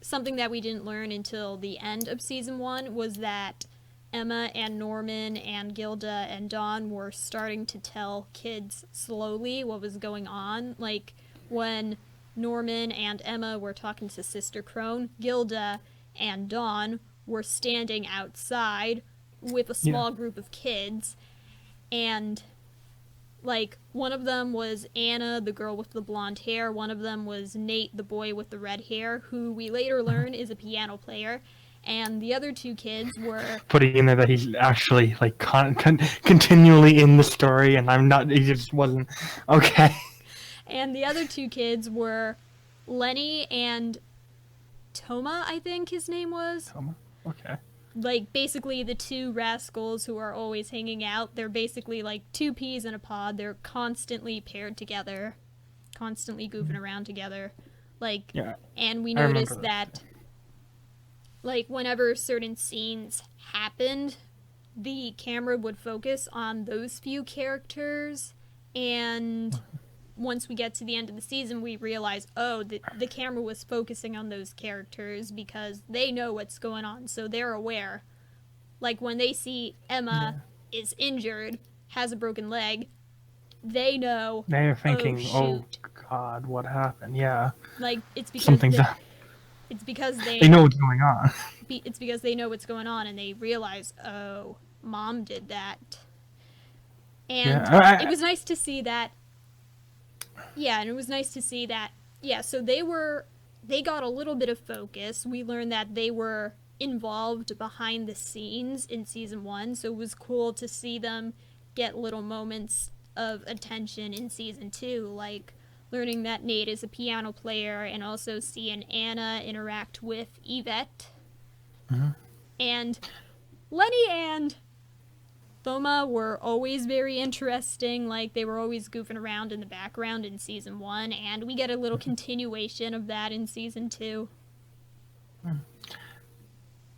something that we didn't learn until the end of season 1 was that Emma and Norman and Gilda and Dawn were starting to tell kids slowly what was going on. Like, when Norman and Emma were talking to Sister Crone, Gilda and Dawn were standing outside with a small group of kids, and like one of them was Anna, the girl with the blonde hair, one of them was Nate, the boy with the red hair, who we later learn is a piano player, and the other two kids were Putting in there that he's actually like continually in the story, and I'm not. He just wasn't okay. and the other two kids were Lenny and Toma, I think his name was. Toma? Okay. Like, basically the two rascals who are always hanging out. They're basically like two peas in a pod. They're constantly paired together, constantly goofing around together. Like, Yeah. and we I remember noticed that, like, whenever certain scenes happened, the camera would focus on those few characters, and once we get to the end of the season, we realize, oh, the camera was focusing on those characters because they know what's going on, so they're aware. Like, when they see Emma is injured, has a broken leg, they know, They're thinking, oh, shoot. God, what happened? Yeah. Like, it's because Something's up. it's because They know what's going on. it's because they know what's going on, and they realize, oh, Mom did that. And Yeah, it was nice to see that. Yeah, and it was nice to see that. Yeah, so they got a little bit of focus. We learned that they were involved behind the scenes in season 1, so it was cool to see them get little moments of attention in season 2, like learning that Nate is a piano player, and also seeing Anna interact with Yvette. And Lenny and Thoma were always very interesting. Like, they were always goofing around in the background in season 1, and we get a little continuation of that in season 2.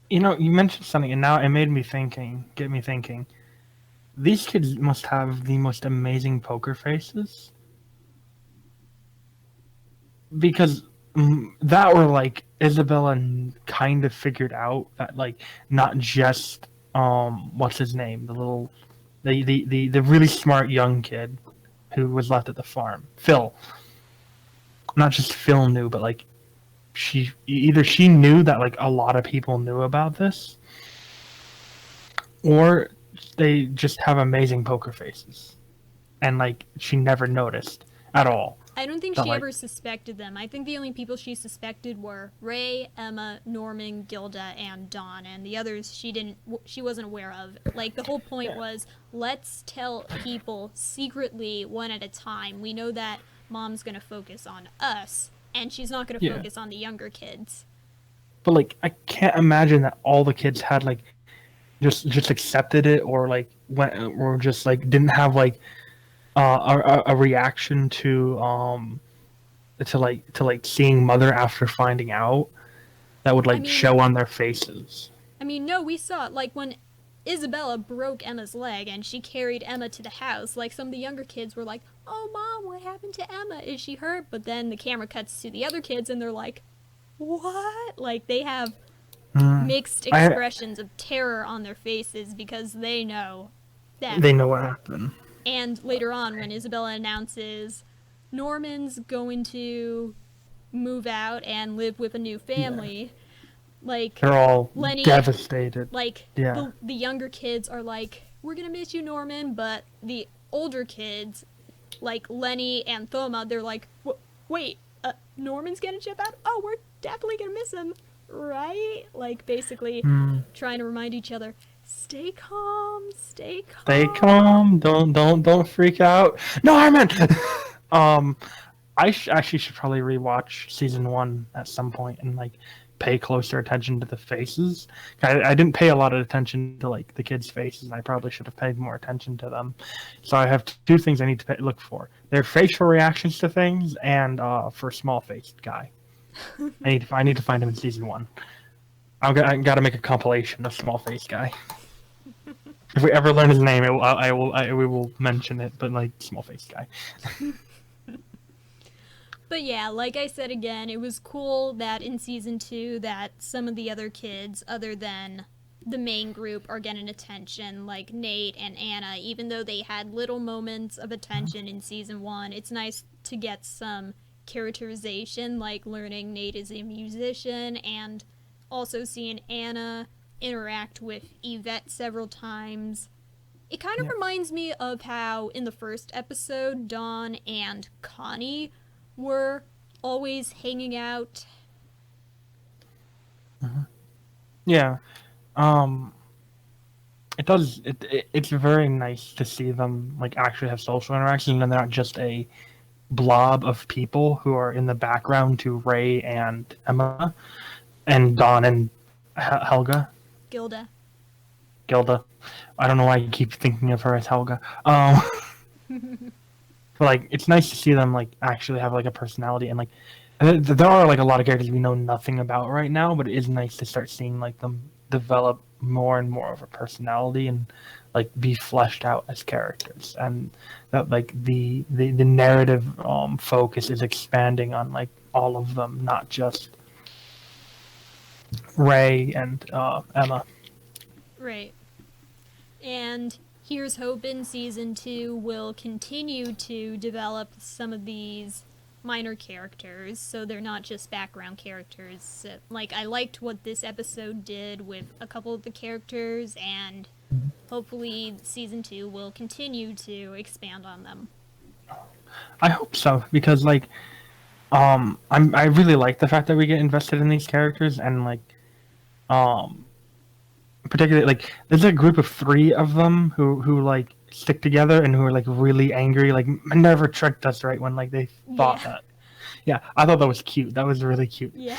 You know, you mentioned something, and now it made me thinking. Get me thinking. These kids must have the most amazing poker faces, because that were like Isabella kind of figured out that like not just what's his name, the little the really smart young kid who was left at the farm, Phil. Not just Phil knew, but like she knew that like a lot of people knew about this, or they just have amazing poker faces, and like she never noticed at all. I don't think That she like ever suspected them. I think the only people she suspected were Ray, Emma, Norman, Gilda, and Dawn, and the others she wasn't aware of. Like, the whole point was, let's tell people secretly, one at a time. We know that Mom's gonna focus on us, and she's not gonna yeah, focus on the younger kids. but like I can't imagine that all the kids had like just accepted it, or like went, or just like didn't have like a reaction to like seeing Mother after finding out, that would I like mean, show on their faces. no, we saw it. Like, when Isabella broke Emma's leg and she carried Emma to the house, like, some of the younger kids were like, "Oh, Mom, what happened to Emma? Is she hurt?" But then the camera cuts to the other kids and they're like, "What?" Like, they have mixed I expressions of terror on their faces because they know that. They know what happened. And later on, when Isabella announces Norman's going to move out and live with a new family, like, They're all Lenny, devastated. like, Yeah. the younger kids are like, "We're gonna miss you, Norman," but the older kids, like Lenny and Thoma, they're like, "Wait, Norman's gonna chip out? Oh, we're definitely gonna miss him, right?" Like, basically trying to remind each other, stay calm, stay calm. Stay calm. Don't freak out. No, I meant. Actually should probably rewatch season 1 at some point and like pay closer attention to the faces. I didn't pay a lot of attention to like the kids' faces, and I probably should have paid more attention to them. So I have two things I need to look for: their facial reactions to things, and for small-faced guy. I need to find him in season 1. I got to make a compilation of small-faced guy. If we ever learn his name, we will mention it. But like, small-faced guy. But yeah, like I said again, it was cool that in season 2 that some of the other kids, other than the main group, are getting attention, like Nate and Anna. Even though they had little moments of attention in season 1, it's nice to get some characterization, like learning Nate is a musician, and also seeing Anna interact with Yvette several times. It kind of reminds me of how in the first episode, Dawn and Connie were always hanging out. Yeah. It's very nice to see them like actually have social interactions, and they're not just a blob of people who are in the background to Ray and Emma and Dawn and Helga. Gilda. I don't know why I keep thinking of her as Helga. But like, it's nice to see them like actually have like a personality, and like there are like a lot of characters we know nothing about right now, but it is nice to start seeing like them develop more and more of a personality and like be fleshed out as characters, and that like the narrative focus is expanding on like all of them, not just Ray and Emma. Right. And here's hoping season 2 will continue to develop some of these minor characters, so they're not just background characters. Like, I liked what this episode did with a couple of the characters, and hopefully season 2 will continue to expand on them. I hope so, because like I really like the fact that we get invested in these characters, and like particularly like there's a group of 3 of them who like stick together and who are like really angry, like never tricked us, right, when like they thought that. Yeah, I thought that was cute. That was really cute. Yeah.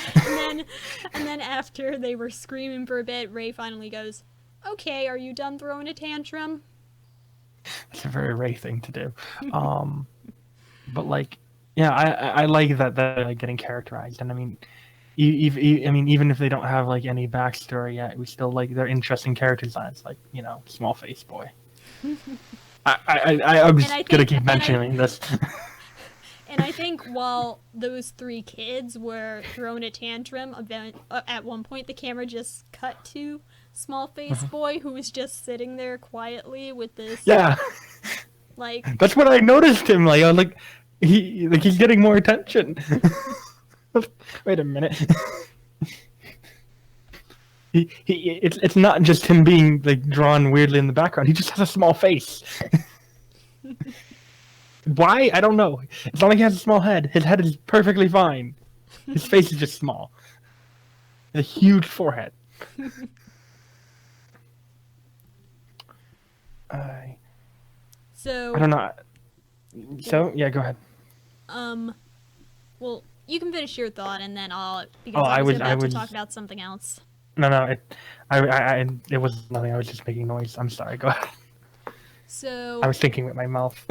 And then after they were screaming for a bit, Ray finally goes, "Okay, are you done throwing a tantrum?" It's a very Ray thing to do. But like, yeah, I like that they're like getting characterized, and I mean, I mean, even if they don't have like any backstory yet, we still like they're interesting character designs, like small face boy. I'm And I just gonna think, keep mentioning this. and I think while those three kids were throwing a tantrum, at one point the camera just cut to small face boy, who was just sitting there quietly with this, Yeah, like, that's what I noticed him like. I was like, he's getting more attention. Wait a minute. It's not just him being like drawn weirdly in the background. He just has a small face. Why? I don't know. It's not like he has a small head. His head is perfectly fine. His face is just small. A huge forehead. I so, don't know. So yeah, go ahead. well, you can finish your thought, and then I'll, because Oh, I was about to talk about something else. No. It was nothing. I was just making noise. I'm sorry. Go ahead. So I was thinking with my mouth.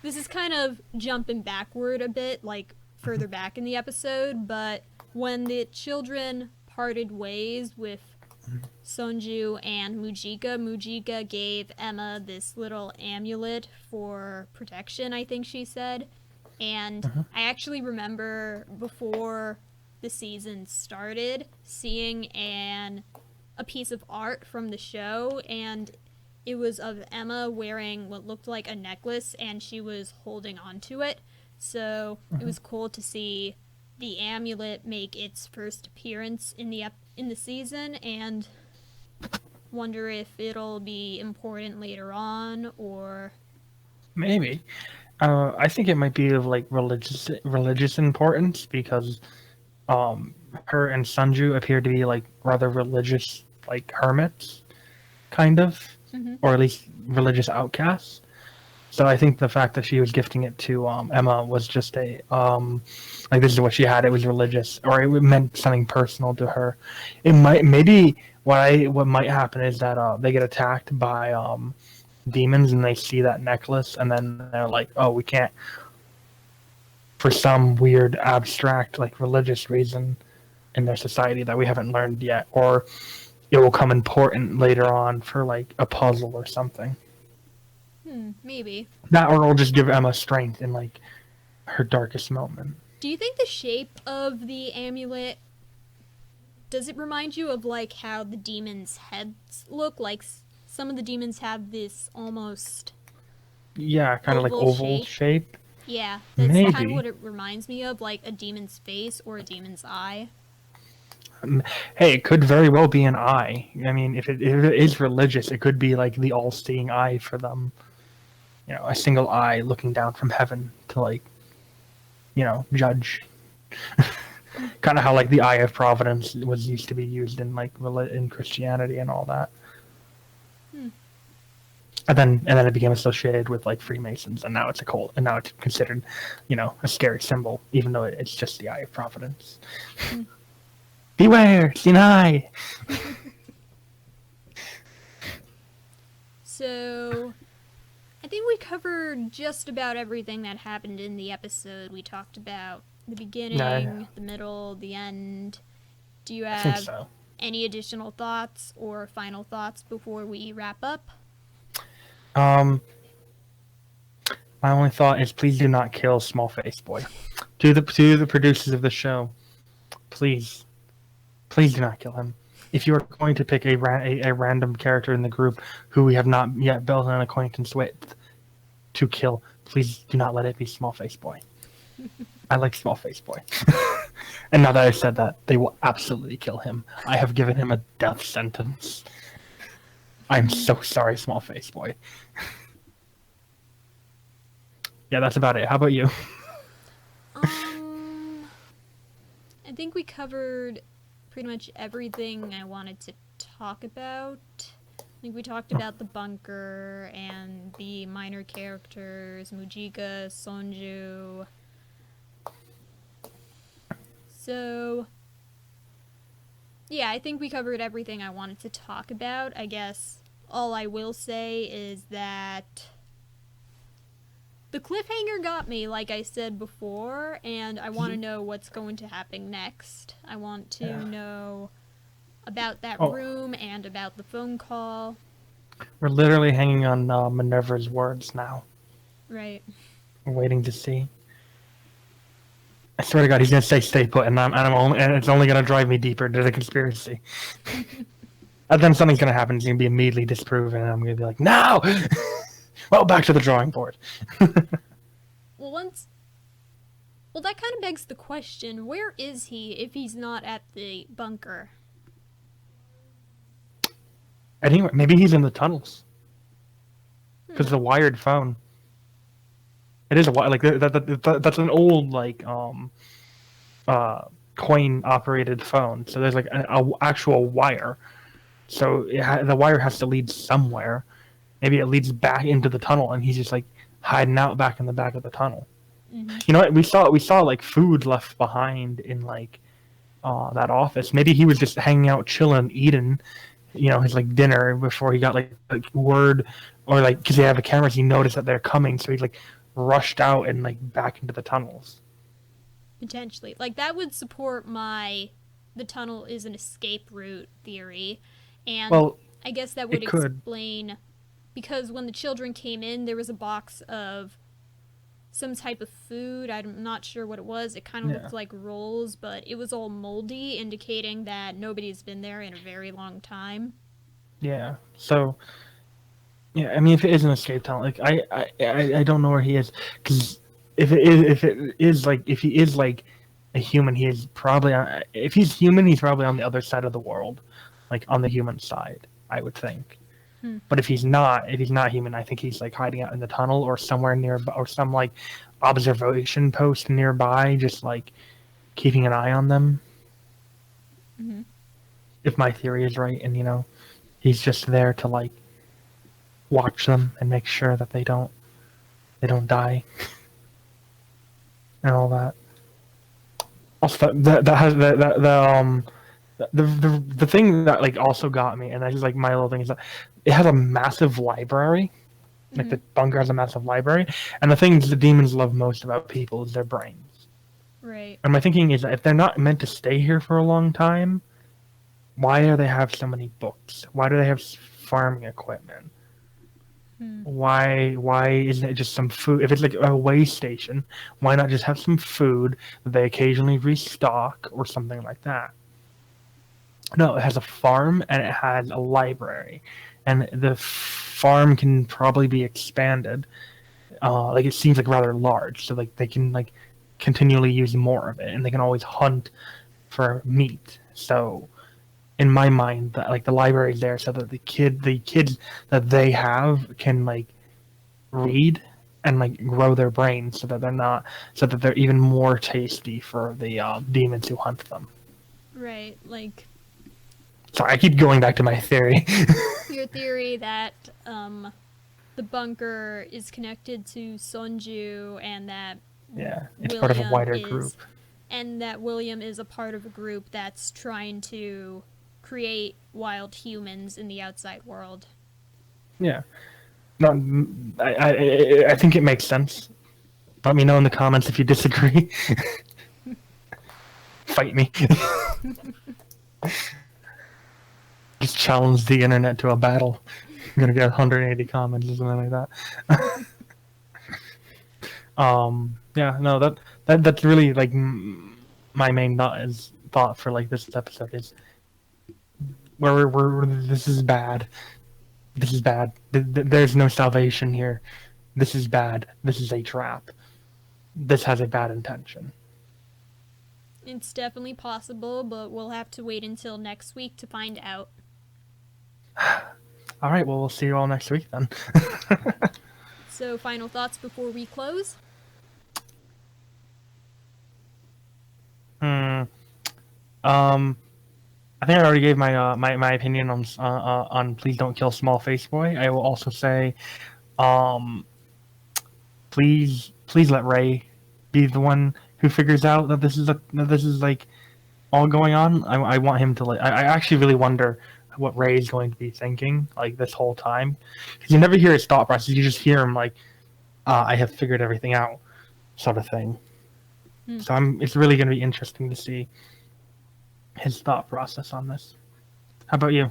this is kind of jumping backward a bit, like further back in the episode, but when the children parted ways with Sonju and Mujika gave Emma this little amulet for protection, I think she said. And I actually remember before the season started seeing a piece of art from the show, and it was of Emma wearing what looked like a necklace, and she was holding onto it. So it was cool to see the amulet make its first appearance in the season, and wonder if it'll be important later on, or Maybe. I think it might be of like religious importance because her and Sunju appear to be like rather religious, like hermits, kind of, or at least religious outcasts. So I think the fact that she was gifting it to Emma was just a like this is what she had. It was religious, or it meant something personal to her. It might maybe what might happen is that they get attacked by demons and they see that necklace and then they're like, oh, we can't, for some weird abstract like religious reason in their society that we haven't learned yet, or it will come important later on for like a puzzle or something. maybe. That, or it'll just give Emma strength in like her darkest moment. Do you think the shape of the amulet, does it remind you of like how the demons' heads look? Like some of the demons have this almost Yeah, kind of like oval shape. Yeah, that's Maybe. kind of what it reminds me of, like a demon's face or a demon's eye. Hey, it could very well be an eye. I mean, if it is religious, it could be like the all-seeing eye for them. A single eye looking down from heaven to like, judge. Kind of how like the eye of providence was used to be used in like in Christianity and all that. And then it became associated with like Freemasons, and now it's a cult, and now it's considered, a scary symbol, even though it's just the eye of providence. Beware, seen eye. So, I think we covered just about everything that happened in the episode. We talked about the beginning, the middle, the end. Do you I think have so. any additional thoughts or final thoughts before we wrap up? My only thought is please do not kill Small Face Boy. To the producers of the show, please do not kill him. If you are going to pick a random character in the group who we have not yet built an acquaintance with to kill, please do not let it be Small Face Boy. I like Small Face Boy. And now that I've said that, they will absolutely kill him. I have given him a death sentence. I'm so sorry, Small Face Boy. Yeah, that's about it. How about you? I think we covered pretty much everything I wanted to talk about. I think we talked about the bunker and the minor characters, Mujika, Sonju. So, yeah, I think we covered everything I wanted to talk about. I guess All I will say is that the cliffhanger got me, like I said before, and I want to know what's going to happen next. I want to Yeah. know about that Oh, room and about the phone call. we're literally hanging on Minerva's words now. Right. We're waiting to see. I swear to God, he's gonna say stay put, and it's only gonna drive me deeper into the conspiracy. And then something's gonna happen. It's gonna be immediately disproven, and I'm gonna be like, no. Well, back to the drawing board. Well, well, that kind of begs the question, where is he if he's not at the bunker? Anyway, maybe he's in the tunnels because the wired phone. It is a like that's an old like coin operated phone. So there's like a actual wire. So the wire has to lead somewhere. Maybe it leads back into the tunnel, and he's just like hiding out back in the back of the tunnel. Mm-hmm. You know what? We saw like food left behind in like that office. Maybe he was just hanging out, chilling, eating, his like dinner before he got like word, or like because they have the cameras, he noticed that they're coming, so he like rushed out and like back into the tunnels. Potentially. Like, that would support the tunnel is an escape route theory. And Well, I guess that would it could. explain, because when the children came in, there was a box of some type of food. I'm not sure what it was. It kind of Yeah. looked like rolls, but it was all moldy, indicating that nobody's been there in a very long time. Yeah. So, yeah, I mean, if it is an escape tunnel, like I don't know where he is, because if he is like a human, he is probably if he's human, he's probably on the other side of the world, like on the human side, I would think. Hmm. But if he's not human, I think he's like hiding out in the tunnel or somewhere nearby, or some like observation post nearby, just like keeping an eye on them. Mm-hmm. If my theory is right, and he's just there to like watch them and make sure that they don't die and all that. Also, that has the thing that like also got me, and that's just like my little thing, is that it has a massive library. Like Mm-hmm. the bunker has a massive library, and the things the demons love most about people is their brains. Right. And my thinking is that if they're not meant to stay here for a long time, why do they have so many books? Why do they have farming equipment? Hmm. Why isn't it just some food? If it's like a way station, why not just have some food that they occasionally restock or something like that? No, it has a farm and it has a library, and the farm can probably be expanded. Like it seems like rather large, so like they can like continually use more of it, and they can always hunt for meat. So in my mind, that like the library is there so that the kids that they have can like read and like grow their brains so that they're even more tasty for the demons who hunt them. Right. Like, Sorry, I keep going back to my theory. your theory that the bunker is connected to Sunju, and that Yeah, it's part of a wider group. William is a part of a group that's trying to create wild humans in the outside world. Yeah, no, I think it makes sense. Let me know in the comments if you disagree. Fight me. Just challenge the internet to a battle. I'm gonna get 180 comments or something like that. Yeah, no, that's really like my main thought for like this episode is where this is bad. This is bad. There's no salvation here. This is bad. This is a trap. This has a bad intention. It's definitely possible, but we'll have to wait until next week to find out. All right, well, we'll see you all next week then. So, final thoughts before we close? I think I already gave my opinion on Please Don't Kill Small Face Boy. I will also say, please let Ray be the one who figures out that this is like all going on. I want him to like. I actually really wonder what Ray is going to be thinking like this whole time, because you never hear his thought process. You just hear him like, "I have figured everything out," sort of thing. Hmm. So it's really going to be interesting to see his thought process on this. How about you?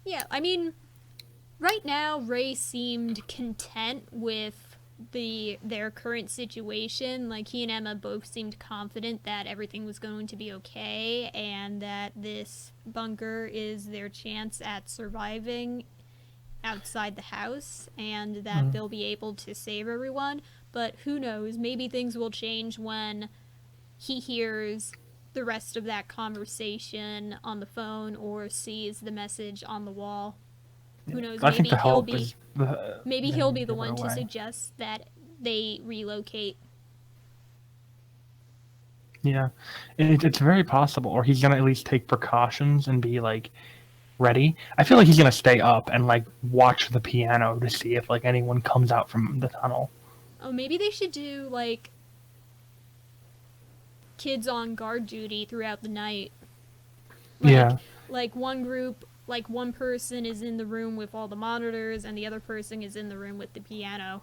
Yeah, I mean, right now Ray seemed content with their current situation. Like, he and Emma both seemed confident that everything was going to be okay and that this bunker is their chance at surviving outside the house and that they'll be able to save everyone. But who knows, maybe things will change when he hears the rest of that conversation on the phone or sees the message on the wall. Who knows, I think maybe the he'll help be is the maybe he'll be the give it one to away. suggest that they relocate. Yeah, it's very possible, or he's gonna at least take precautions and be like ready. I feel like he's gonna stay up and like watch the piano to see if like anyone comes out from the tunnel. Oh, maybe they should do like kids on guard duty throughout the night. Like Yeah, like one group, like one person is in the room with all the monitors and the other person is in the room with the piano,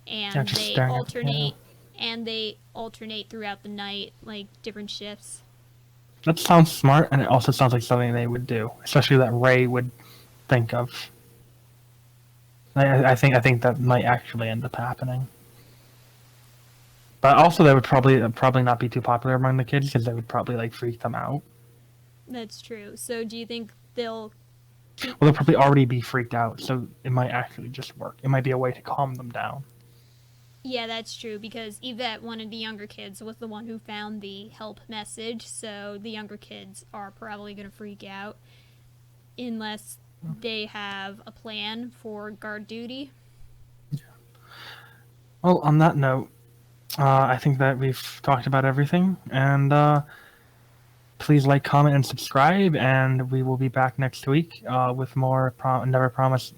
yeah, and just staring at the piano. they alternate throughout the night, like different shifts. That sounds smart, and it also sounds like something they would do, especially that Ray would think of. I think that might actually end up happening. But also, that would probably not be too popular among the kids because they would probably like freak them out. That's true. So do you think they'll keep? Well, they'll probably already be freaked out, so it might actually just work. It might be a way to calm them down. Yeah, that's true, because Yvette, one of the younger kids, was the one who found the help message, so the younger kids are probably going to freak out unless they have a plan for guard duty. Well, on that note, I think that we've talked about everything, and please like, comment, and subscribe, and we will be back next week with more Never Promise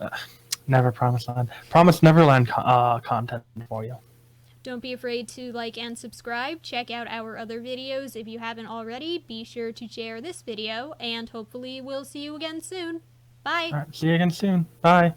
Land, Promise Neverland content for you. Don't be afraid to like and subscribe. Check out our other videos if you haven't already. Be sure to share this video, and hopefully we'll see you again soon. Bye! All right, see you again soon. Bye.